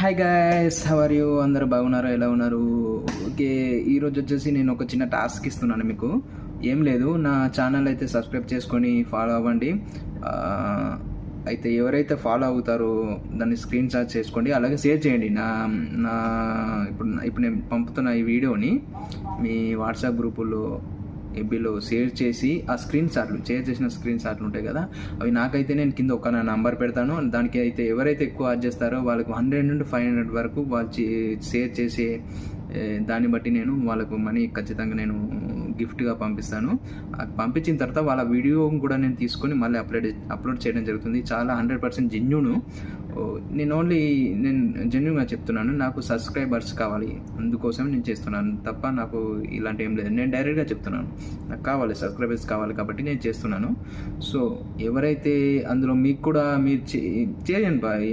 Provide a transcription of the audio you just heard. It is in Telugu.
Hi guys, how are you? అందరూ బాగున్నారా? ఎలా ఉన్నారు? ఓకే, ఈరోజు వచ్చేసి నేను ఒక చిన్న టాస్క్ ఇస్తున్నాను మీకు. ఏం లేదు, నా ఛానల్ అయితే సబ్స్క్రైబ్ చేసుకొని ఫాలో అవ్వండి. ఆ, అయితే ఎవరైతే ఫాలో అవుతారో దాన్ని స్క్రీన్ షాట్ చేసుకోండి, అలాగే షేర్ చేయండి. నా నా ఇప్పుడు నేను పంపుతున్న ఈ వీడియోని మీ వాట్సాప్ గ్రూపుల్లో ఎఫ్బీలో షేర్ చేసి ఆ షేర్ చేసిన స్క్రీన్ షాట్లు ఉంటాయి కదా, అవి నాకైతే నేను కింద ఒక నా నంబర్ పెడతాను. దానికి అయితే ఎవరైతే ఎక్కువ యాడ్ చేస్తారో వాళ్ళకు 100 నుండి 500 వరకు వాళ్ళు షేర్ చేసే దాన్ని బట్టి నేను వాళ్ళకు మనీ ఖచ్చితంగా నేను గిఫ్ట్గా పంపిస్తాను. పంపించిన తర్వాత వాళ్ళ వీడియో కూడా నేను తీసుకొని మళ్ళీ అప్లోడ్ చేయడం జరుగుతుంది. చాలా 100% జెన్యూను. నేను జెన్యూన్గా చెప్తున్నాను. నాకు సబ్స్క్రైబర్స్ కావాలి, అందుకోసం నేను చేస్తున్నాను తప్ప నాకు ఇలాంటి ఏం లేదు. నేను డైరెక్ట్గా చెప్తున్నాను, నాకు కావాలి, సబ్స్క్రైబర్స్ కావాలి కాబట్టి నేను చేస్తున్నాను. సో ఎవరైతే అందులో మీకు కూడా మీరు చేయండి బాయ్,